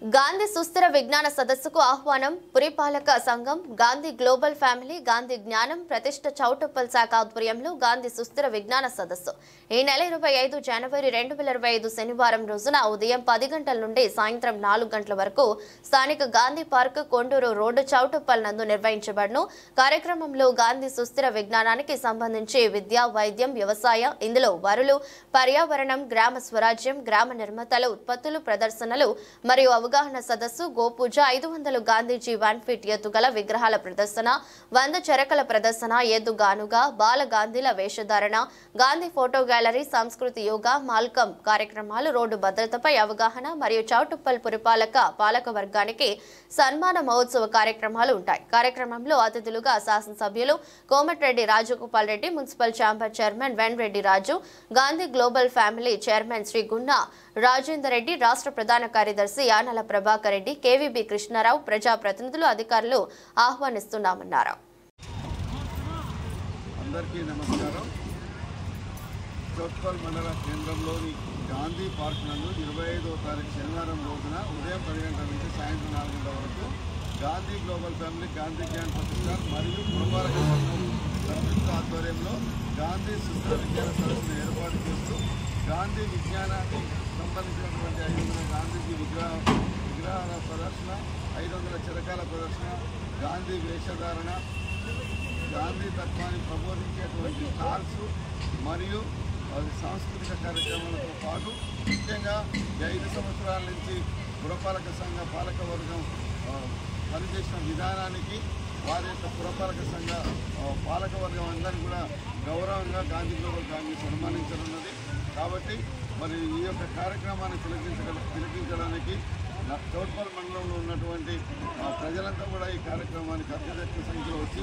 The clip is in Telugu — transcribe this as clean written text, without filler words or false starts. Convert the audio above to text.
గాంధీ సుస్థిర విజ్ఞాన సదస్సుకు ఆహ్వానం పురిపాలక సంఘం గాంధీ గ్లోబల్ ఫ్యామిలీ గాంధీ జ్ఞానం ప్రతిష్ఠ చౌటుప్పల్ శాఖ ఆధ్వర్యంలో గాంధీ సుస్థిర విజ్ఞాన సదస్సు ఈ నెల 25 జనవరి 2025 శనివారం రోజున ఉదయం 10 గంటల నుండి సాయంత్రం 4 గంటల వరకు స్థానిక గాంధీ పార్క్ కొండూరు రోడ్డు చౌటుప్పల్ నందు నిర్వహించబడును। కార్యక్రమంలో గాంధీ సుస్థిర విజ్ఞానానికి సంబంధించి విద్య వైద్యం వ్యవసాయ ఇందులో వరులు పర్యావరణం గ్రామ స్వరాజ్యం గ్రామ నిర్మాతల ఉత్పత్తులు ప్రదర్శనలు మరియు అవగాహన సదస్సు గోపూజ 500 గాంధీజీ 1 ఫీట్ ఎత్తుగల విగ్రహాల ప్రదర్శన 100 చెరకల ప్రదర్శన ఎద్దుగానుగా బాల గాంధీల వేషధారణ గాంధీ ఫోటో గ్యాలరీ సంస్కృతి యోగా మాల్కం కార్యక్రమాలు రోడ్డు భద్రతపై అవగాహన మరియు చౌటుప్పల్ పురపాలక పాలక వర్గానికి సన్మాన మహోత్సవ కార్యక్రమాలు ఉంటాయి। కార్యక్రమంలో అతిథులుగా శాసనసభ్యులు Komatireddy Rajagopal Reddy municipal chamber chairman Vemreddy Raju Gandhi global family chairman Shri Gunna Rajender Reddy రాష్ట్ర ప్రధాన కార్యదర్శి యానల ప్రభాకర్ రెడ్డి కేవీబీ కృష్ణారావు ప్రజా ప్రతినిధులు అధికారులు ఆహ్వానిస్తున్నామన్నారు। అందరికీ నమస్కారం। చౌటుప్పల్ మండల కేంద్రంలోని గాంధీ పార్క్ నందు 25వ తారీఖు శనివారం రోజున ఉదయం 10 గంటల నుంచి సాయంత్రం 4 గంటల వరకు గాంధీ గ్లోబల్ ఫ్యామిలీ గాంధీ జ్ఞాన ప్రతిష్ఠ మరియు పురపాలక సంఘం సంయుక్త ఆధ్వర్యంలో గాంధీ సుస్థిర విజ్ఞాన సదస్సును ఏర్పాటు చేస్తూ గాంధీ విజ్ఞానానికి సంబంధించినటువంటి 500 గాంధీజీ విగ్రహాల ప్రదర్శన 500 చిరకాల ప్రదర్శన గాంధీ వేషధారణ గాంధీ తత్వాన్ని ప్రబోధించేటువంటి స్టాల్స్ మరియు సాంస్కృతిక కార్యక్రమాలతో పాటు ముఖ్యంగా 5 సంవత్సరాల నుంచి పురపాలక సంఘ పాలక వర్గం పనిచేసిన విధానానికి వారి యొక్క పురపాలక సంఘ పాలక వర్గం అందరినీ కూడా గౌరవంగా గాంధీ గ్లోబల్ ఫ్యామిలీ సన్మానించనున్నది। కాబట్టి మరి ఈ యొక్క కార్యక్రమాన్ని తిలకించడానికి చౌటుప్పల్ మండలంలో ఉన్నటువంటి ప్రజలంతా కూడా ఈ కార్యక్రమానికి అత్యధిక సంఖ్యలో వచ్చి